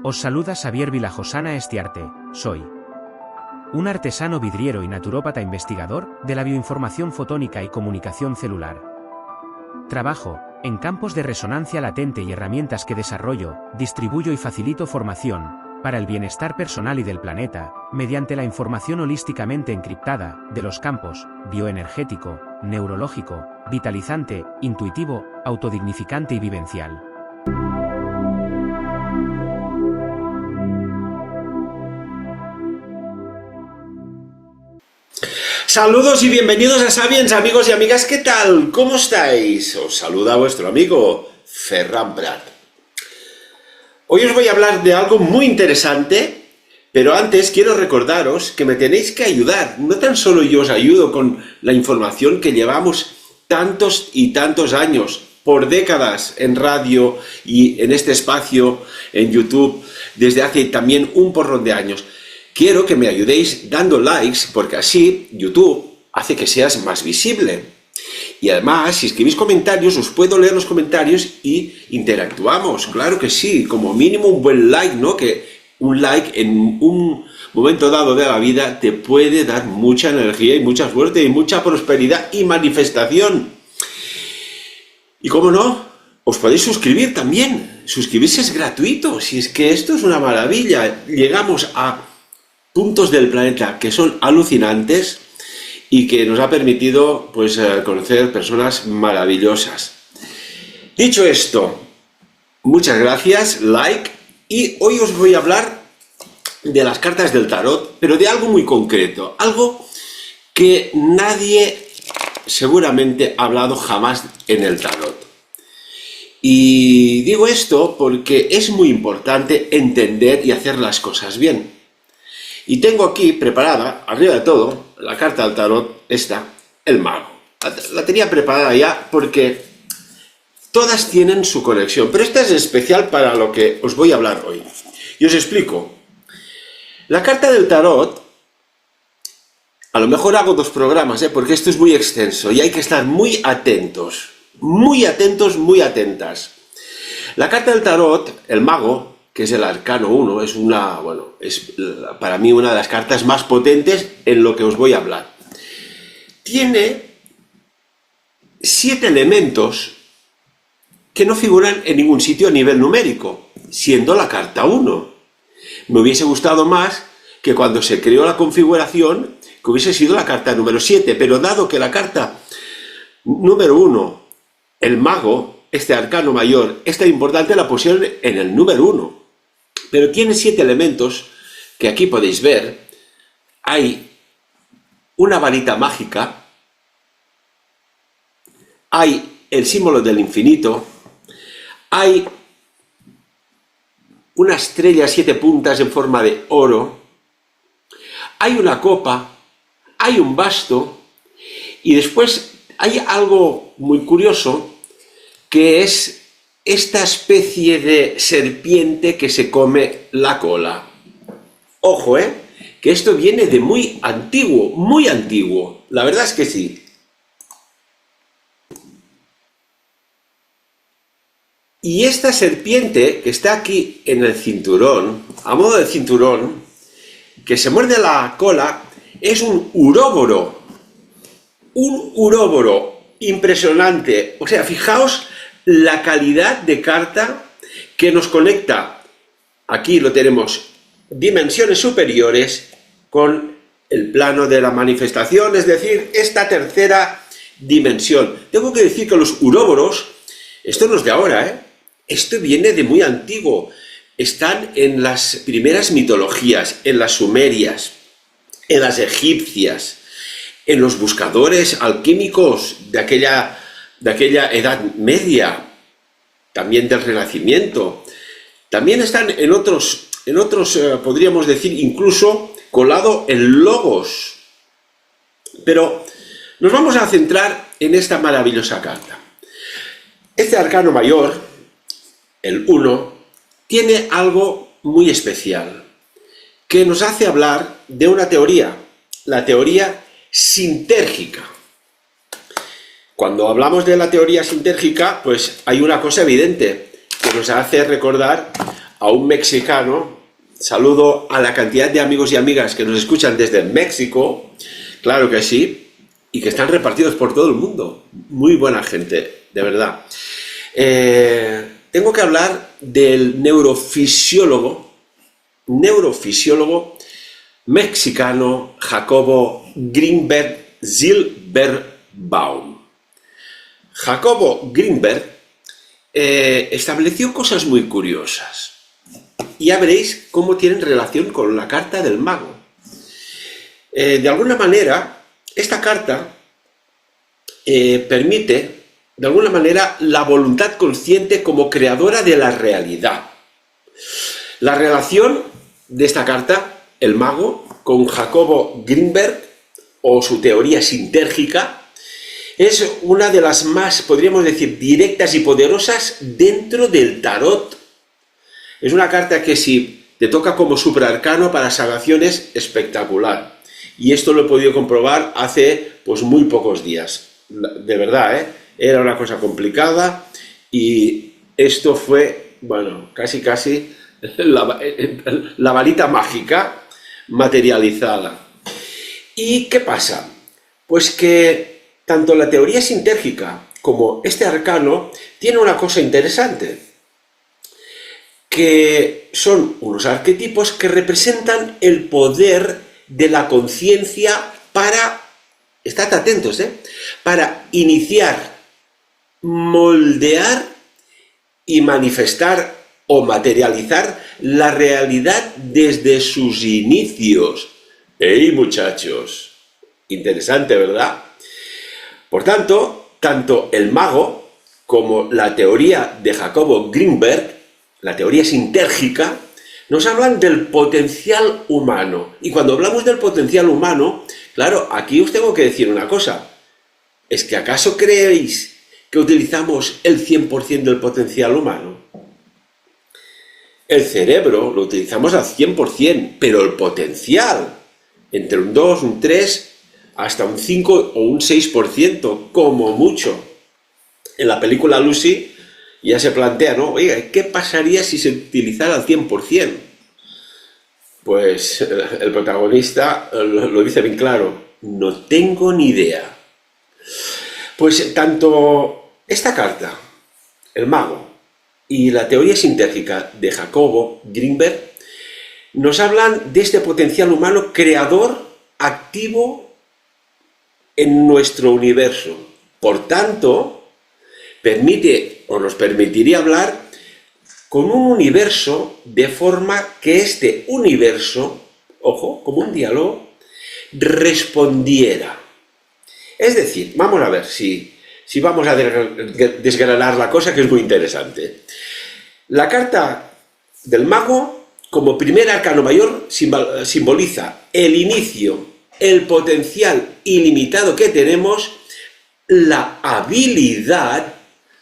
Os saluda Xavier Vilajosana Estiarte, soy un artesano vidriero y naturópata investigador de la bioinformación fotónica y comunicación celular. Trabajo en campos de resonancia latente y herramientas que desarrollo, distribuyo y facilito formación para el bienestar personal y del planeta, mediante la información holísticamente encriptada de los campos bioenergético, neurológico, vitalizante, intuitivo, autodignificante y vivencial. Saludos y bienvenidos a Sapiens, amigos y amigas, ¿qué tal? ¿Cómo estáis? Os saluda vuestro amigo Ferran Prat. Hoy os voy a hablar de algo muy interesante, pero antes quiero recordaros que me tenéis que ayudar. No tan solo yo os ayudo con la información que llevamos tantos y tantos años, por décadas en radio y en este espacio en YouTube, desde hace también un porrón de años. Quiero que me ayudéis dando likes, porque así YouTube hace que seas más visible. Y además, si escribís comentarios, os puedo leer los comentarios y interactuamos. Claro que sí, como mínimo un buen like, ¿no? Que un like en un momento dado de la vida te puede dar mucha energía y mucha suerte y mucha prosperidad y manifestación. Y cómo no, os podéis suscribir también. Suscribirse es gratuito, si es que esto es una maravilla. Llegamos a puntos del planeta que son alucinantes y que nos ha permitido pues conocer personas maravillosas. Dicho esto, muchas gracias, like, y hoy os voy a hablar de las cartas del tarot, pero de algo muy concreto, algo que nadie seguramente ha hablado jamás en el tarot. Y digo esto porque es muy importante entender y hacer las cosas bien. Y tengo aquí preparada, arriba de todo, la carta del tarot, esta, el mago. La tenía preparada ya porque todas tienen su conexión, pero esta es especial para lo que os voy a hablar hoy. Y os explico. La carta del tarot, a lo mejor hago dos programas, porque esto es muy extenso y hay que estar muy atentos, muy atentos, muy atentas. La carta del tarot, el mago, que es el arcano 1, es para mí una de las cartas más potentes en lo que os voy a hablar. Tiene 7 elementos que no figuran en ningún sitio a nivel numérico, siendo la carta 1. Me hubiese gustado más que cuando se creó la configuración, que hubiese sido la carta número 7, pero dado que la carta número 1, el mago, este arcano mayor, es tan importante, la pusieron en el número 1. Pero tiene 7 elementos que aquí podéis ver. Hay una varita mágica, hay el símbolo del infinito, hay una estrella 7 puntas en forma de oro, hay una copa, hay un basto y después hay algo muy curioso que es esta especie de serpiente que se come la cola. Ojo, que esto viene de muy antiguo, la verdad es que sí. Y esta serpiente que está aquí en el cinturón, a modo de cinturón, que se muerde la cola, es un uróboro. Un uróboro impresionante. O sea, fijaos la calidad de carta que nos conecta, aquí lo tenemos, dimensiones superiores con el plano de la manifestación, es decir, esta tercera dimensión. Tengo que decir que los uróboros, esto no es de ahora, esto viene de muy antiguo, están en las primeras mitologías, en las sumerias, en las egipcias, en los buscadores alquímicos de aquella Edad Media, también del Renacimiento. También están en otros podríamos decir, incluso colado en logos. Pero nos vamos a centrar en esta maravillosa carta. Este arcano mayor, el 1, tiene algo muy especial, que nos hace hablar de una teoría, la teoría sintérgica. Cuando hablamos de la teoría sintérgica, pues hay una cosa evidente que nos hace recordar a un mexicano, saludo a la cantidad de amigos y amigas que nos escuchan desde México, claro que sí, y que están repartidos por todo el mundo. Muy buena gente, de verdad. Tengo que hablar del neurofisiólogo mexicano Jacobo Grinberg Silberbaum. Jacobo Grinberg estableció cosas muy curiosas. Ya veréis cómo tienen relación con la carta del mago. De alguna manera, esta carta permite, de alguna manera, la voluntad consciente como creadora de la realidad. La relación de esta carta, el mago, con Jacobo Grinberg, o su teoría sintérgica, es una de las más, podríamos decir, directas y poderosas dentro del tarot. Es una carta que si te toca como superarcano para sanaciones, espectacular. Y esto lo he podido comprobar hace pues muy pocos días. De verdad, era una cosa complicada y esto fue, bueno, casi la varita mágica materializada. ¿Y qué pasa? Pues que tanto la teoría sintérgica como este arcano tiene una cosa interesante, que son unos arquetipos que representan el poder de la conciencia para, estad atentos, para iniciar, moldear y manifestar o materializar la realidad desde sus inicios. ¡Ey, muchachos! Interesante, ¿verdad? Por tanto, tanto el mago como la teoría de Jacobo Grinberg, la teoría sintérgica, nos hablan del potencial humano. Y cuando hablamos del potencial humano, claro, aquí os tengo que decir una cosa. ¿Es que acaso creéis que utilizamos el 100% del potencial humano? El cerebro lo utilizamos al 100%, pero el potencial, entre un 2, un 3, hasta un 5 o un 6%, como mucho. En la película Lucy ya se plantea, ¿no? Oiga, ¿qué pasaría si se utilizara al 100%? Pues el protagonista lo dice bien claro, no tengo ni idea. Pues tanto esta carta, el mago, y la teoría sintérgica de Jacobo Grinberg nos hablan de este potencial humano creador, activo en nuestro universo. Por tanto, permite o nos permitiría hablar con un universo de forma que este universo, ojo, como un diálogo, respondiera. Es decir, vamos a ver si vamos a desgranar la cosa, que es muy interesante. La carta del mago, como primer arcano mayor, simboliza el inicio, el potencial ilimitado que tenemos, la habilidad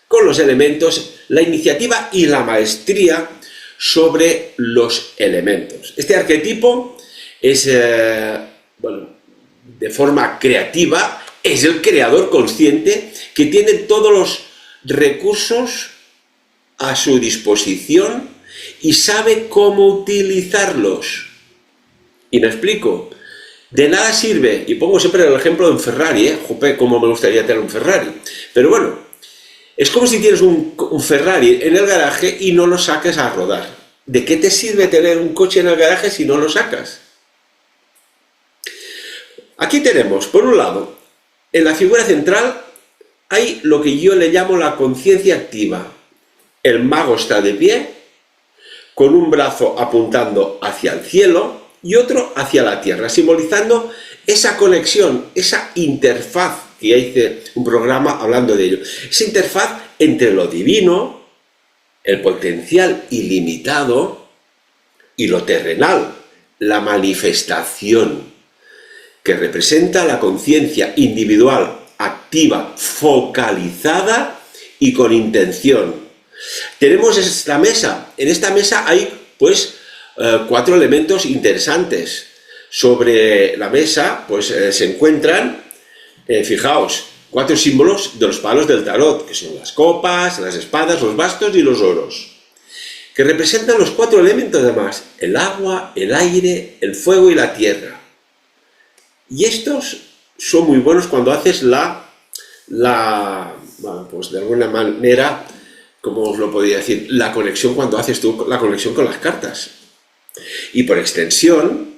con los elementos, la iniciativa y la maestría sobre los elementos. Este arquetipo es, de forma creativa, es el creador consciente que tiene todos los recursos a su disposición y sabe cómo utilizarlos. Y me explico. De nada sirve, y pongo siempre el ejemplo de un Ferrari, Jope, cómo me gustaría tener un Ferrari. Pero bueno, es como si tienes un Ferrari en el garaje y no lo saques a rodar. ¿De qué te sirve tener un coche en el garaje si no lo sacas? Aquí tenemos, por un lado, en la figura central hay lo que yo le llamo la conciencia activa. El mago está de pie, con un brazo apuntando hacia el cielo y otro hacia la tierra, simbolizando esa conexión, esa interfaz, que ya hice un programa hablando de ello, esa interfaz entre lo divino, el potencial ilimitado, y lo terrenal, la manifestación, que representa la conciencia individual, activa, focalizada y con intención. Tenemos esta mesa. En esta mesa hay, pues, 4 elementos interesantes. Sobre la mesa, pues, se encuentran, fijaos, 4 símbolos de los palos del tarot, que son las copas, las espadas, los bastos y los oros. que representan los 4 elementos además: el agua, el aire, el fuego y la tierra. Y estos son muy buenos cuando haces bueno, pues de alguna manera, como os lo podría decir, la conexión, cuando haces tú la conexión con las cartas. Y por extensión,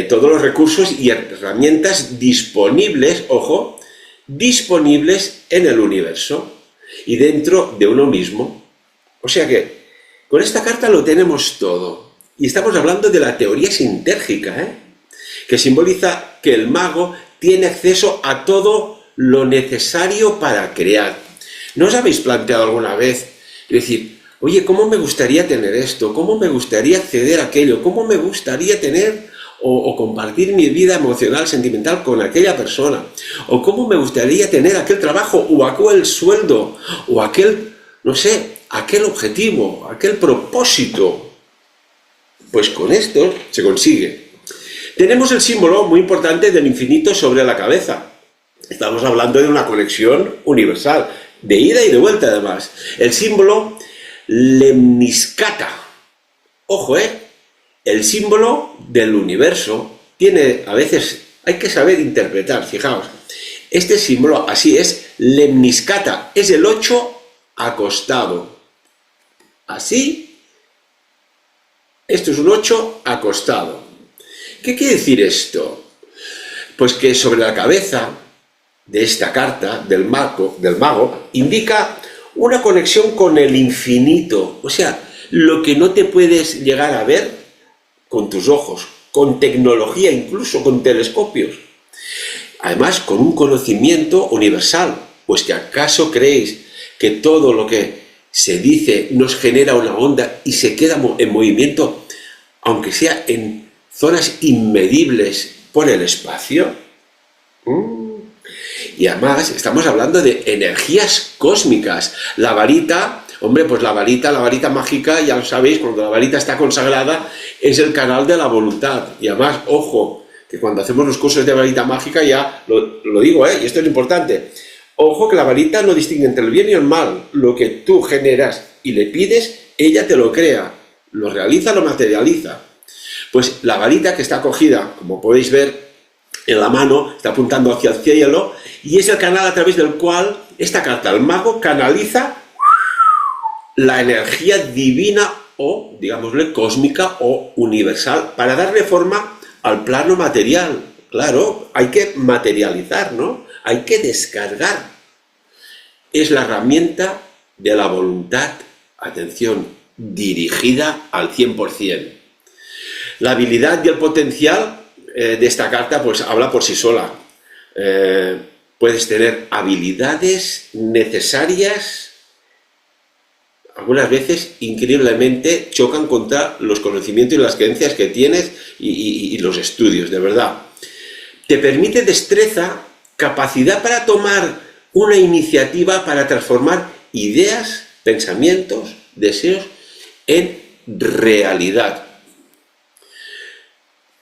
todos los recursos y herramientas disponibles, ojo, disponibles en el universo y dentro de uno mismo. O sea que con esta carta lo tenemos todo. Y estamos hablando de la teoría sintérgica, que simboliza que el mago tiene acceso a todo lo necesario para crear. ¿No os habéis planteado alguna vez decir, oye, cómo me gustaría tener esto? ¿Cómo me gustaría acceder a aquello? ¿Cómo me gustaría tener o compartir mi vida emocional, sentimental con aquella persona? ¿O cómo me gustaría tener aquel trabajo o aquel sueldo o aquel, no sé, aquel objetivo, aquel propósito? Pues con esto se consigue. Tenemos el símbolo muy importante del infinito sobre la cabeza. Estamos hablando de una conexión universal, de ida y de vuelta además. El símbolo lemniscata. Ojo, el símbolo del universo tiene, a veces hay que saber interpretar, fijaos. Este símbolo así es lemniscata, es el 8 acostado. Así, esto es un 8 acostado. ¿Qué quiere decir esto? Pues que sobre la cabeza de esta carta, del mago, indica una conexión con el infinito, o sea, lo que no te puedes llegar a ver con tus ojos, con tecnología, incluso con telescopios. Además, con un conocimiento universal, pues que acaso creéis que todo lo que se dice nos genera una onda y se queda en movimiento, aunque sea en zonas inmedibles por el espacio. Y además estamos hablando de energías cósmicas. La varita, hombre, pues la varita mágica, ya lo sabéis, cuando la varita está consagrada, es el canal de la voluntad. Y además, ojo, que cuando hacemos los cursos de varita mágica, ya lo digo, y esto es lo importante. Ojo, que la varita no distingue entre el bien y el mal. Lo que tú generas y le pides, ella te lo crea, lo realiza, lo materializa. Pues la varita, que está cogida, como podéis ver en la mano, está apuntando hacia el cielo, y es el canal a través del cual esta carta, el mago, canaliza la energía divina o, digámosle, cósmica o universal, para darle forma al plano material. Claro, hay que materializar, ¿no? Hay que descargar. Es la herramienta de la voluntad, atención, dirigida al 100%. La habilidad y el potencial de esta carta pues habla por sí sola. Puedes tener habilidades necesarias, algunas veces increíblemente chocan contra los conocimientos y las creencias que tienes y los estudios, de verdad. Te permite destreza, capacidad para tomar una iniciativa para transformar ideas, pensamientos, deseos en realidad.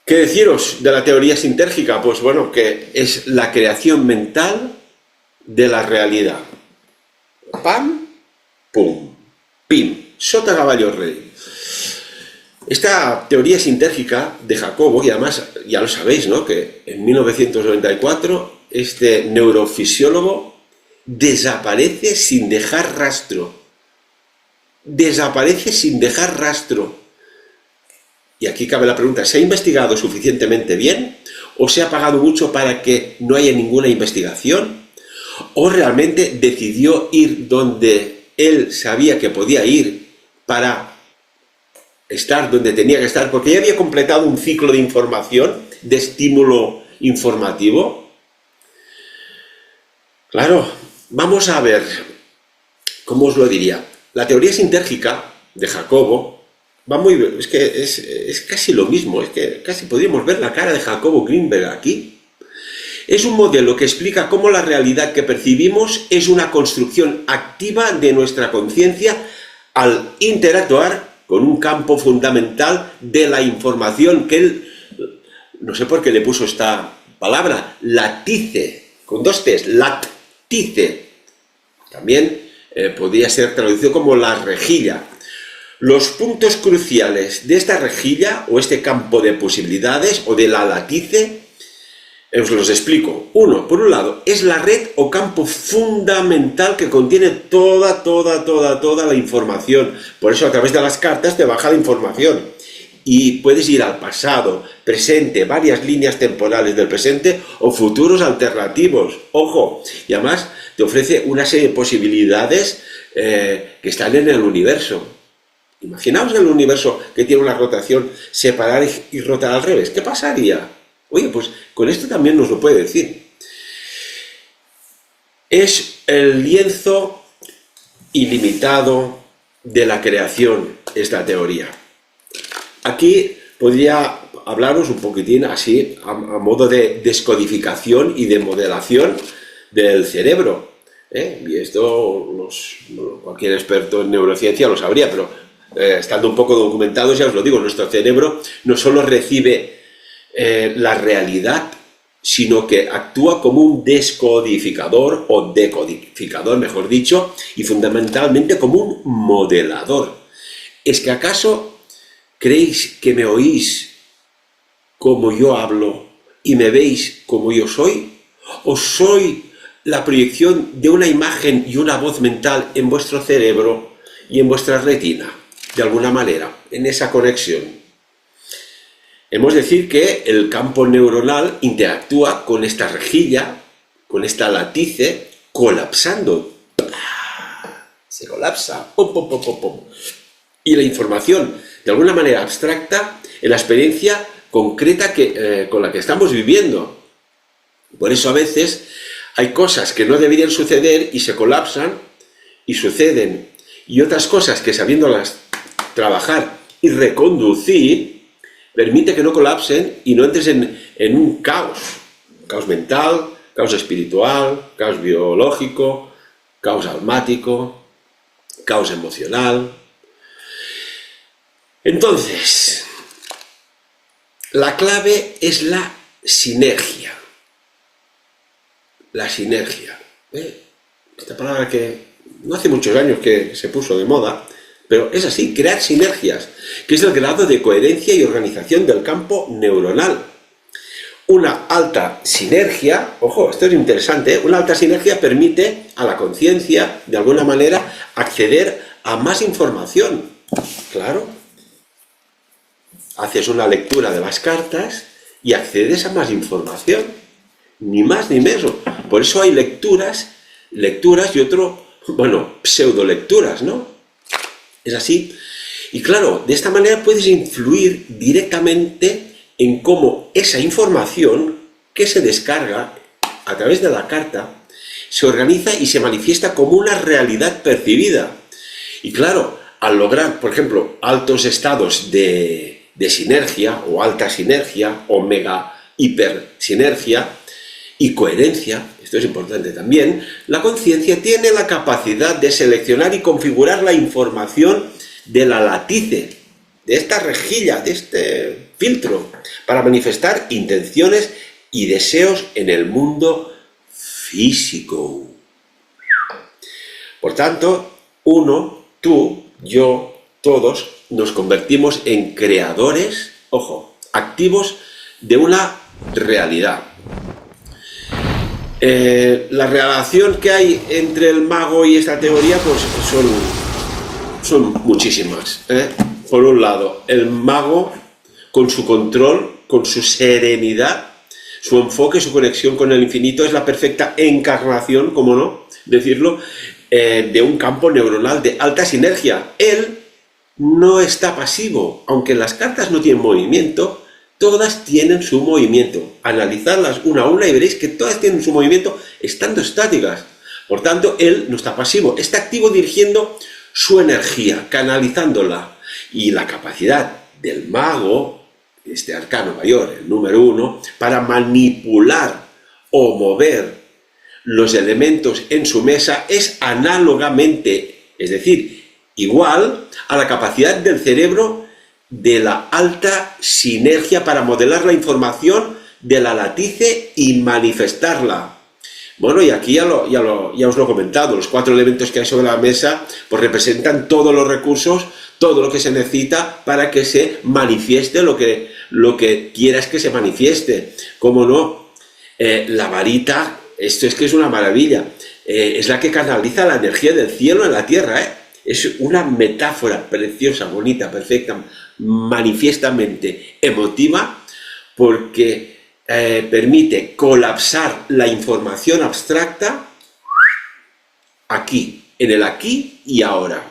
¿Qué deciros de la teoría sintérgica? Pues bueno, que es la creación mental de la realidad. Pam, pum, pim, sota caballo rey. Esta teoría sintérgica de Jacobo, y además ya lo sabéis, ¿no?, que en 1994 este neurofisiólogo desaparece sin dejar rastro. Desaparece sin dejar rastro. Y aquí cabe la pregunta, ¿se ha investigado suficientemente bien? ¿O se ha pagado mucho para que no haya ninguna investigación? ¿O realmente decidió ir donde él sabía que podía ir para estar donde tenía que estar? Porque ya había completado un ciclo de información, de estímulo informativo. Claro, vamos a ver, ¿cómo os lo diría? La teoría sintérgica de Jacobo va muy bien, es que es casi lo mismo, es que casi podríamos ver la cara de Jacobo Greenberg aquí. Es un modelo que explica cómo la realidad que percibimos es una construcción activa de nuestra conciencia al interactuar con un campo fundamental de la información que él, no sé por qué le puso esta palabra, latice, con 2 T's, latice. También podría ser traducido como la rejilla. Los puntos cruciales de esta rejilla o este campo de posibilidades o de la latice, os los explico. Uno, por un lado, es la red o campo fundamental que contiene toda la información. Por eso a través de las cartas te baja la información. Y puedes ir al pasado, presente, varias líneas temporales del presente o futuros alternativos. Ojo, y además te ofrece una serie de posibilidades que están en el universo. Imaginaos el universo que tiene una rotación separar y rotar al revés. ¿Qué pasaría? Oye, pues con esto también nos lo puede decir. Es el lienzo ilimitado de la creación, esta teoría. Aquí podría hablaros un poquitín así, a modo de descodificación y de modelación del cerebro. Y esto cualquier experto en neurociencia lo sabría, pero estando un poco documentados, ya os lo digo, nuestro cerebro no solo recibe la realidad, sino que actúa como un descodificador o decodificador, mejor dicho, y fundamentalmente como un modelador. ¿Es que acaso creéis que me oís como yo hablo y me veis como yo soy? ¿O soy la proyección de una imagen y una voz mental en vuestro cerebro y en vuestra retina? De alguna manera, en esa conexión. Hemos de decir que el campo neuronal interactúa con esta rejilla, con esta latice, colapsando. Se colapsa. Pum, pum, pum, pum, pum. Y la información, de alguna manera abstracta, en la experiencia concreta con la que estamos viviendo. Por eso a veces hay cosas que no deberían suceder y se colapsan y suceden. Y otras cosas que sabiéndolas trabajar y reconducir, permite que no colapsen y no entres en un caos mental, caos espiritual, caos biológico, caos almático, caos emocional. Entonces, la clave es la sinergia. La sinergia. Esta palabra que no hace muchos años que se puso de moda, pero es así, crear sinergias, que es el grado de coherencia y organización del campo neuronal. Una alta sinergia, ojo, esto es interesante, una alta sinergia permite a la conciencia, de alguna manera, acceder a más información. Claro, haces una lectura de las cartas y accedes a más información, ni más ni menos. Por eso hay lecturas y pseudo lecturas, ¿no? Es así. Y claro, de esta manera puedes influir directamente en cómo esa información que se descarga a través de la carta se organiza y se manifiesta como una realidad percibida. Y claro, al lograr, por ejemplo, altos estados de sinergia o alta sinergia o mega hiper sinergia y coherencia, esto es importante también, la conciencia tiene la capacidad de seleccionar y configurar la información de la latice, de esta rejilla, de este filtro, para manifestar intenciones y deseos en el mundo físico. Por tanto, uno, tú, yo, todos, nos convertimos en creadores, ojo, activos de una realidad. La relación que hay entre el mago y esta teoría pues son muchísimas. Por un lado, el mago con su control, con su serenidad, su enfoque, su conexión con el infinito es la perfecta encarnación, como no decirlo, de un campo neuronal de alta sinergia. Él no está pasivo, aunque las cartas no tienen movimiento. Todas tienen su movimiento. Analizadlas una a una y veréis que todas tienen su movimiento estando estáticas. Por tanto, él no está pasivo, está activo dirigiendo su energía, canalizándola. Y la capacidad del mago, este arcano mayor, el número 1, para manipular o mover los elementos en su mesa es análogamente, es decir, igual a la capacidad del cerebro de la alta sinergia para modelar la información de la latice y manifestarla. Bueno, y aquí ya os lo he comentado, los 4 elementos que hay sobre la mesa pues representan todos los recursos, todo lo que se necesita para que se manifieste lo que quieras que se manifieste. ¿Cómo no? La varita, esto es que es una maravilla, es la que canaliza la energía del cielo en la tierra, ¿eh? Es una metáfora preciosa, bonita, perfecta, manifiestamente emotiva, porque permite colapsar la información abstracta aquí, en el aquí y ahora.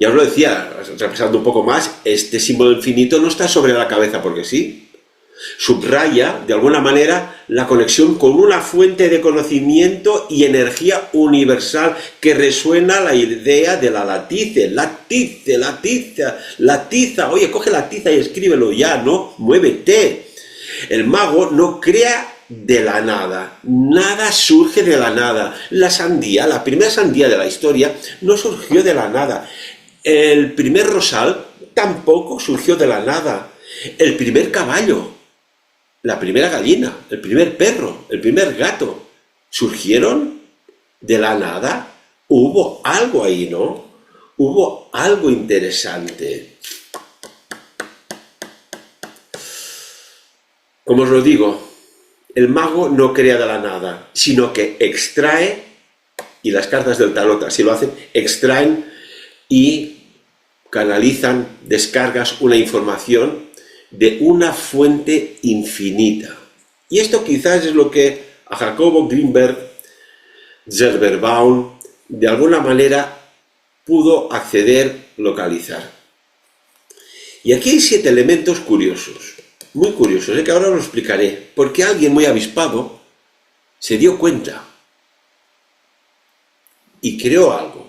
Ya os lo decía, repasando un poco más, este símbolo infinito no está sobre la cabeza porque sí. Subraya, de alguna manera, la conexión con una fuente de conocimiento y energía universal que resuena la idea de la tiza. Oye, coge la tiza y escríbelo ya, ¿no? Muévete. El mago no crea de la nada. Nada surge de la nada. La primera sandía de la historia, no surgió de la nada. El primer rosal tampoco surgió de la nada. El primer caballo, la primera gallina, el primer perro, el primer gato, ¿surgieron de la nada? Hubo algo ahí, ¿no? Hubo algo interesante. Como os lo digo, el mago no crea de la nada, sino que extrae, y las cartas del tarot así lo hacen, extraen y canalizan, descargas una información de una fuente infinita. Y esto quizás es lo que a Jacobo Greenberg Zerberbaum de alguna manera pudo acceder, localizar. Y aquí hay 7 elementos curiosos, muy curiosos, que ahora os lo explicaré, porque alguien muy avispado se dio cuenta y creó algo.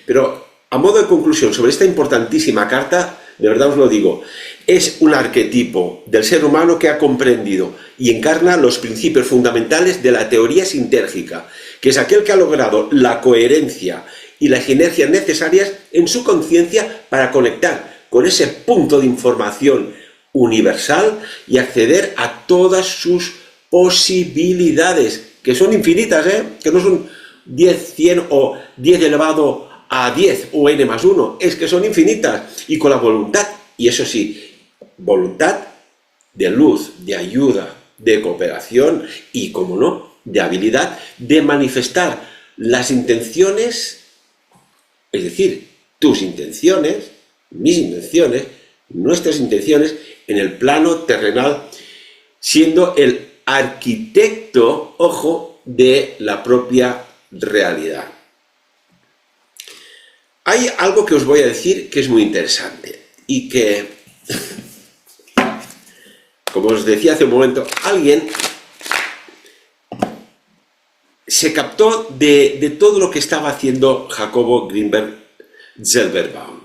Pero a modo de conclusión sobre esta importantísima carta, de verdad os lo digo, es un arquetipo del ser humano que ha comprendido y encarna los principios fundamentales de la teoría sintérgica, que es aquel que ha logrado la coherencia y las sinergias necesarias en su conciencia para conectar con ese punto de información universal y acceder a todas sus posibilidades, que son infinitas, que no son 10, 100 o 10 elevado a 10 o n más 1, es que son infinitas, y con la voluntad, y eso sí, voluntad de luz, de ayuda, de cooperación y, como no, de habilidad de manifestar las intenciones, es decir, tus intenciones, mis intenciones, nuestras intenciones en el plano terrenal, siendo el arquitecto, ojo, de la propia realidad. Hay algo que os voy a decir que es muy interesante y que, como os decía hace un momento, alguien se captó de todo lo que estaba haciendo Jacobo Greenberg Zerberbaum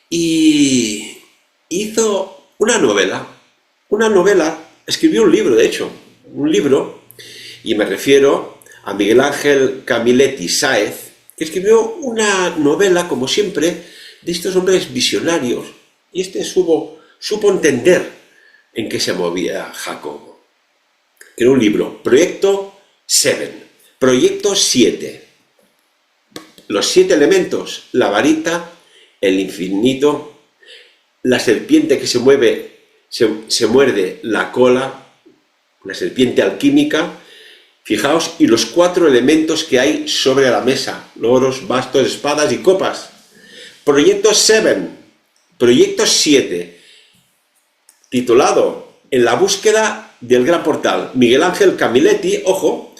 y hizo una novela, escribió un libro, de hecho, y me refiero a Miguel Ángel Camilletti Sáez, que escribió una novela, como siempre, de estos hombres visionarios, y supo entender en qué se movía Jacobo. Era un libro, Proyecto 7, los 7 elementos, la varita, el infinito, la serpiente que se muerde la cola, la serpiente alquímica. Fijaos, y los 4 elementos que hay sobre la mesa: loros, bastos, espadas y copas. Proyecto 7, titulado En la búsqueda del gran portal. Miguel Ángel Camilletti, ojo,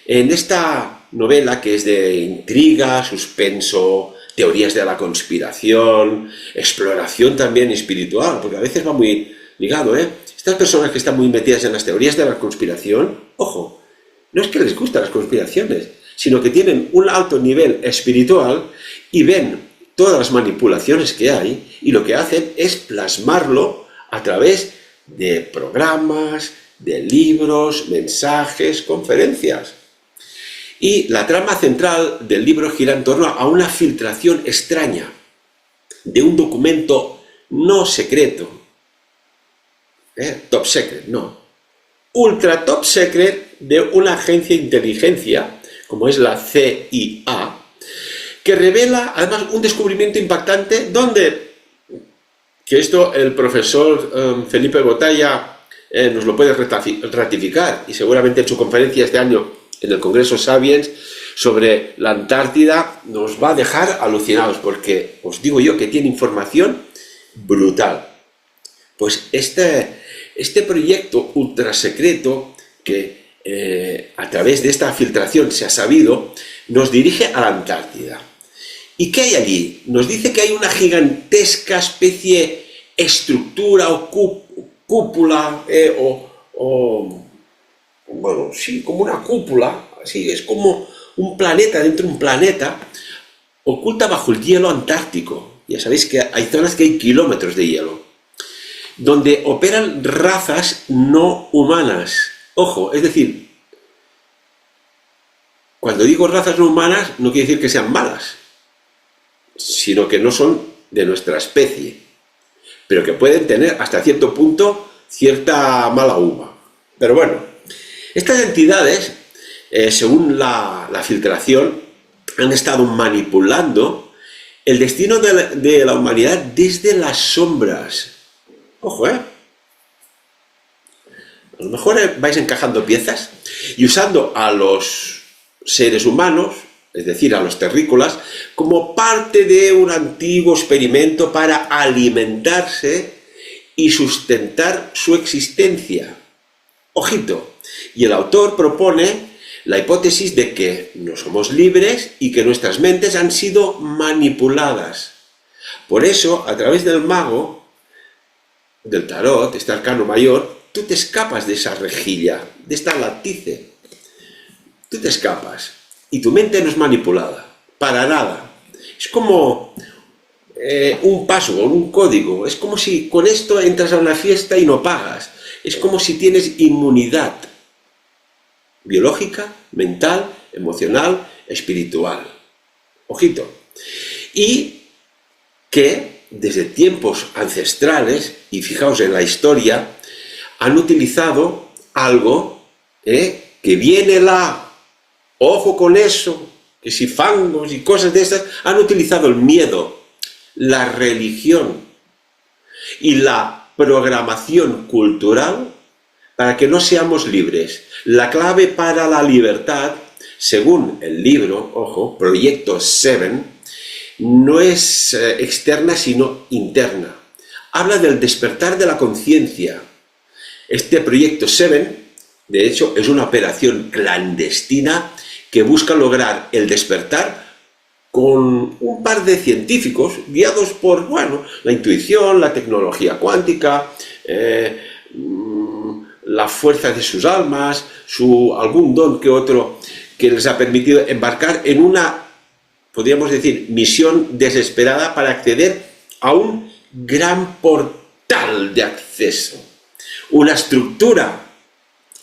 en esta novela que es de intriga, suspenso, teorías de la conspiración, exploración también espiritual, porque a veces va muy ligado, Estas personas que están muy metidas en las teorías de la conspiración, ojo, no es que les gustan las conspiraciones, sino que tienen un alto nivel espiritual y ven todas las manipulaciones que hay, y lo que hacen es plasmarlo a través de programas, de libros, mensajes, conferencias. Y la trama central del libro gira en torno a una filtración extraña de un documento no secreto, top secret, no, ultra top secret, de una agencia de inteligencia, como es la CIA, que revela además un descubrimiento impactante donde, que esto el profesor Felipe Botalla nos lo puede ratificar, y seguramente en su conferencia este año en el Congreso Sapiens sobre la Antártida nos va a dejar alucinados, porque os digo yo que tiene información brutal. Pues este proyecto ultra secreto que a través de esta filtración se ha sabido, nos dirige a la Antártida. ¿Y qué hay allí? Nos dice que hay una gigantesca especie, estructura o cúpula, bueno, sí, como una cúpula, así, es como un planeta dentro de un planeta, oculta bajo el hielo antártico. Ya sabéis que hay zonas que hay kilómetros de hielo, donde operan razas no humanas. Ojo, es decir, cuando digo razas no humanas, no quiere decir que sean malas, sino que no son de nuestra especie, pero que pueden tener hasta cierto punto cierta mala uva. Pero bueno, estas entidades, según la filtración, han estado manipulando el destino de la humanidad desde las sombras. Ojo, A lo mejor vais encajando piezas y usando a los seres humanos, es decir, a los terrícolas, como parte de un antiguo experimento para alimentarse y sustentar su existencia. Ojito, y el autor propone la hipótesis de que no somos libres y que nuestras mentes han sido manipuladas. Por eso, a través del mago, del tarot, este arcano mayor, tú te escapas de esa rejilla, de esta latice. Tú te escapas y tu mente no es manipulada, para nada. Es como un password, un código. Es como si con esto entras a una fiesta y no pagas. Es como si tienes inmunidad biológica, mental, emocional, espiritual. Ojito. Y que desde tiempos ancestrales, y fijaos en la historia, han utilizado algo que viene ojo con eso, que si fangos y cosas de esas, han utilizado el miedo, la religión y la programación cultural para que no seamos libres. La clave para la libertad, según el libro, ojo, Proyecto 7, no es externa sino interna. Habla del despertar de la conciencia. Este Proyecto 7, de hecho, es una operación clandestina que busca lograr el despertar con un par de científicos guiados por, bueno, la intuición, la tecnología cuántica, la fuerza de sus almas, algún don que otro que les ha permitido embarcar en una, podríamos decir, misión desesperada para acceder a un gran portal de acceso. Una estructura,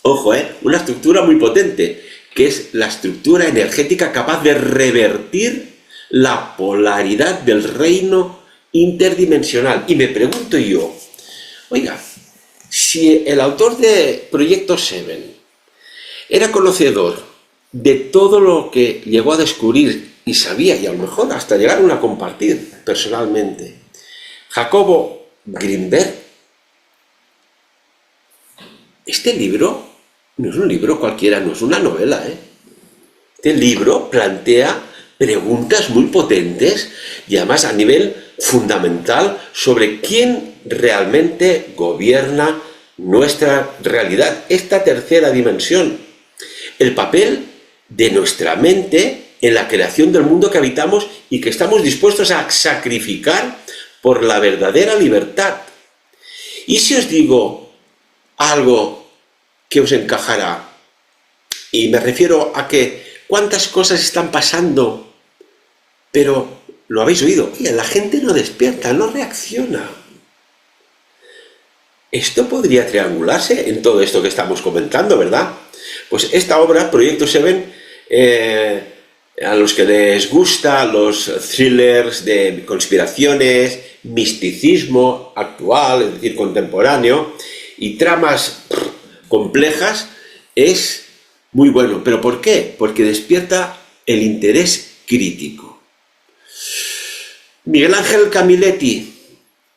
ojo, una estructura muy potente, que es la estructura energética capaz de revertir la polaridad del reino interdimensional. Y me pregunto yo, oiga, si el autor de Proyecto 7 era conocedor de todo lo que llegó a descubrir y sabía, y a lo mejor hasta llegaron a compartir personalmente, Jacobo Grinberg, este libro no es un libro cualquiera, no es una novela, Este libro plantea preguntas muy potentes y además a nivel fundamental sobre quién realmente gobierna nuestra realidad, esta tercera dimensión, el papel de nuestra mente en la creación del mundo que habitamos y que estamos dispuestos a sacrificar por la verdadera libertad. Y si os digo algo que os encajará, y me refiero a que cuántas cosas están pasando, pero lo habéis oído, oye, la gente no despierta, no reacciona. Esto podría triangularse en todo esto que estamos comentando, ¿verdad? Pues esta obra, Proyecto 7, a los que les gustan los thrillers de conspiraciones, misticismo actual, es decir, contemporáneo, y tramas complejas, es muy bueno. ¿Pero por qué? Porque despierta el interés crítico. Miguel Ángel Camilletti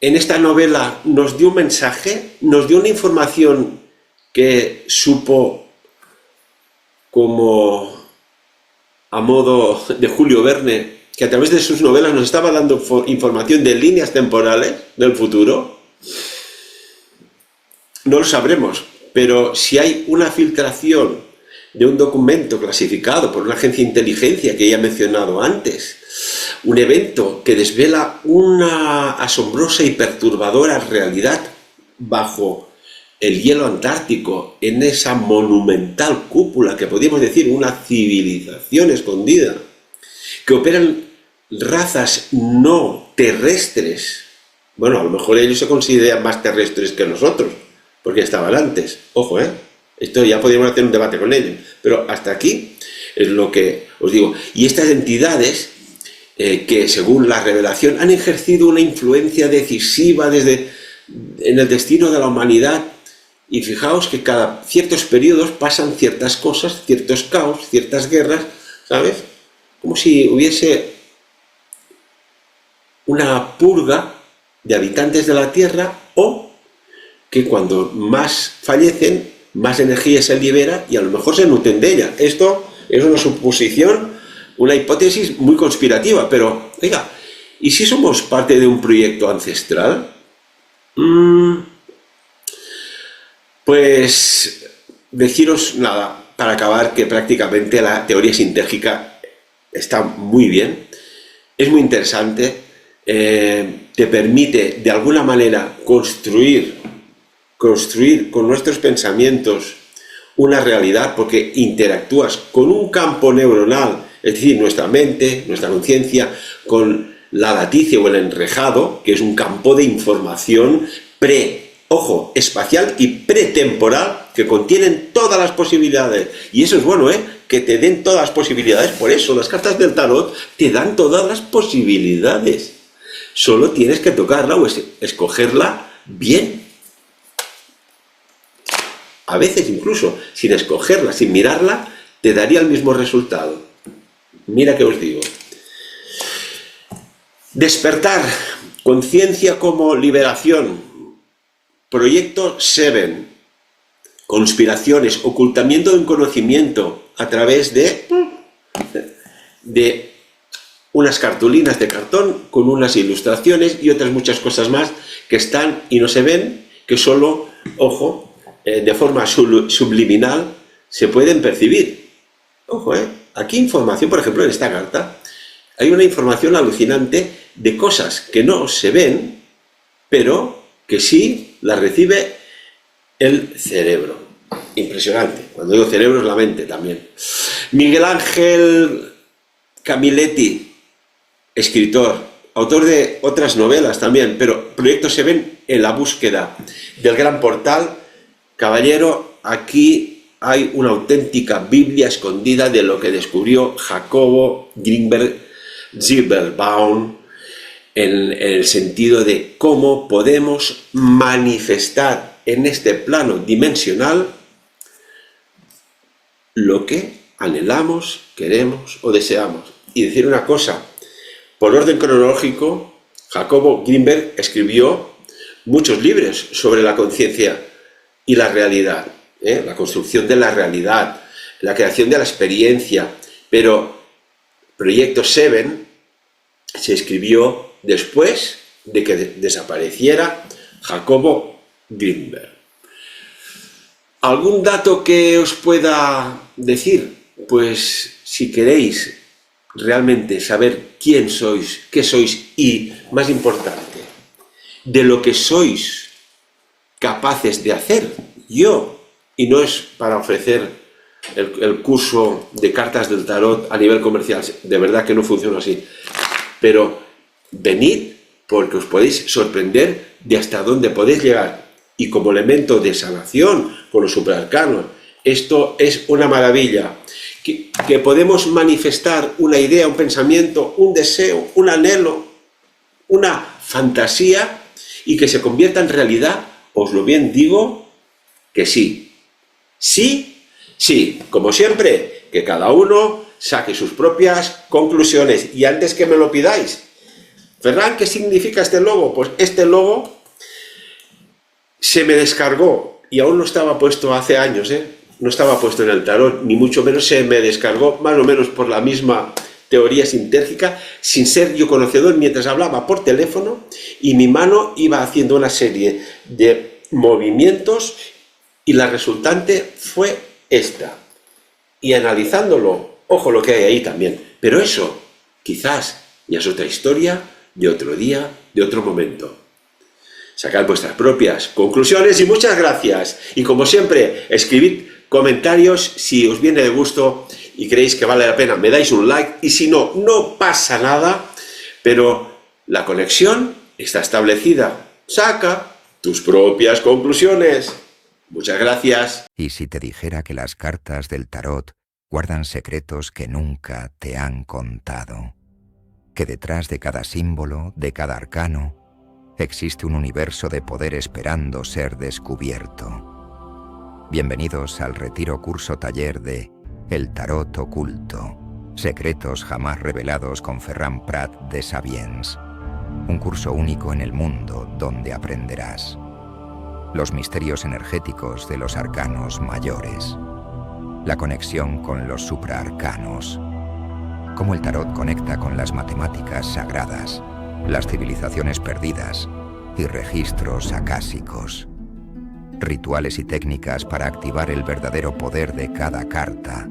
en esta novela nos dio un mensaje, nos dio una información que supo como a modo de Julio Verne, que a través de sus novelas nos estaba dando información de líneas temporales del futuro. No lo sabremos, pero si hay una filtración de un documento clasificado por una agencia de inteligencia que ya he mencionado antes, un evento que desvela una asombrosa y perturbadora realidad bajo el hielo antártico, en esa monumental cúpula que podríamos decir una civilización escondida, que operan razas no terrestres. Bueno, a lo mejor ellos se consideran más terrestres que nosotros, porque estaban antes. Ojo, esto ya podríamos hacer un debate con ellos, pero hasta aquí es lo que os digo. Y estas entidades que, según la revelación, han ejercido una influencia decisiva en el destino de la humanidad. Y fijaos que cada ciertos periodos pasan ciertas cosas, ciertos caos, ciertas guerras, ¿sabes? Como si hubiese una purga de habitantes de la Tierra, o que cuando más fallecen, más energía se libera y a lo mejor se nutren de ella. Esto es una suposición, una hipótesis muy conspirativa, pero, oiga, ¿y si somos parte de un proyecto ancestral? Pues deciros nada, para acabar, que prácticamente la teoría sintérgica está muy bien, es muy interesante, te permite de alguna manera construir con nuestros pensamientos una realidad, porque interactúas con un campo neuronal, es decir, nuestra mente, nuestra conciencia, con la laticia o el enrejado, que es un campo de información espacial y pretemporal, que contienen todas las posibilidades. Y eso es bueno, que te den todas las posibilidades. Por eso las cartas del tarot te dan todas las posibilidades. Solo tienes que tocarla o escogerla bien. A veces incluso sin escogerla, sin mirarla, te daría el mismo resultado. Mira que os digo. Despertar, conciencia como liberación. Proyecto 7, conspiraciones, ocultamiento de un conocimiento a través de unas cartulinas de cartón con unas ilustraciones y otras muchas cosas más que están y no se ven, que solo, ojo, de forma subliminal se pueden percibir. Ojo, aquí información, por ejemplo, en esta carta, hay una información alucinante de cosas que no se ven, pero que sí la recibe el cerebro. Impresionante. Cuando digo cerebro es la mente también. Miguel Ángel Camilletti, escritor, autor de otras novelas también, pero Proyecto 7, en la búsqueda del gran portal. Caballero, aquí hay una auténtica Biblia escondida de lo que descubrió Jacobo Greenberg Zilberbaum, en el sentido de cómo podemos manifestar en este plano dimensional lo que anhelamos, queremos o deseamos. Y decir una cosa, por orden cronológico, Jacobo Greenberg escribió muchos libros sobre la conciencia y la realidad, la construcción de la realidad, la creación de la experiencia, pero Proyecto 7 se escribió después de que desapareciera Jacobo Greenberg. ¿Algún dato que os pueda decir? Pues si queréis realmente saber quién sois, qué sois y, más importante, de lo que sois capaces de hacer yo, y no es para ofrecer el curso de cartas del tarot a nivel comercial, de verdad que no funciona así, pero venid porque os podéis sorprender de hasta dónde podéis llegar, y como elemento de sanación con los superarcanos, esto es una maravilla, que podemos manifestar una idea, un pensamiento, un deseo, un anhelo, una fantasía, y que se convierta en realidad. Os lo bien digo que sí. Sí, sí, como siempre, que cada uno saque sus propias conclusiones. Y antes que me lo pidáis, Ferran, ¿qué significa este logo? Pues este logo se me descargó y aún no estaba puesto hace años, no estaba puesto en el tarot, ni mucho menos se me descargó, más o menos por la misma teoría sintérgica, sin ser yo conocedor, mientras hablaba por teléfono y mi mano iba haciendo una serie de movimientos y la resultante fue esta. Y analizándolo, ojo lo que hay ahí también, pero eso quizás ya es otra historia de otro día, de otro momento. Sacad vuestras propias conclusiones y muchas gracias. Y como siempre, escribid comentarios si os viene de gusto y creéis que vale la pena, me dais un like, y si no, no pasa nada, pero la conexión está establecida. Saca tus propias conclusiones. Muchas gracias. ¿Y si te dijera que las cartas del tarot guardan secretos que nunca te han contado? Que detrás de cada símbolo, de cada arcano, existe un universo de poder esperando ser descubierto. Bienvenidos al retiro curso taller de El Tarot Oculto, secretos jamás revelados con Ferran Prat de Sabiens. Un curso único en el mundo donde aprenderás los misterios energéticos de los arcanos mayores, la conexión con los supraarcanos, cómo el tarot conecta con las matemáticas sagradas, las civilizaciones perdidas y registros acásicos, rituales y técnicas para activar el verdadero poder de cada carta.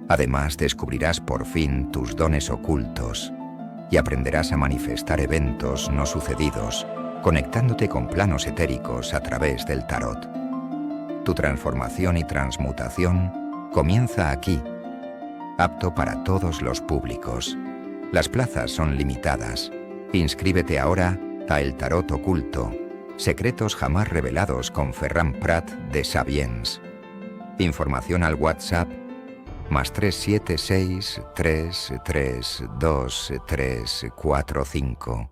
Además, descubrirás por fin tus dones ocultos y aprenderás a manifestar eventos no sucedidos, conectándote con planos etéricos a través del tarot. Tu transformación y transmutación comienza aquí, apto para todos los públicos. Las plazas son limitadas. Inscríbete ahora a El Tarot Oculto, secretos jamás revelados con Ferran Prat de Sabiens. Información al WhatsApp +376 332 345.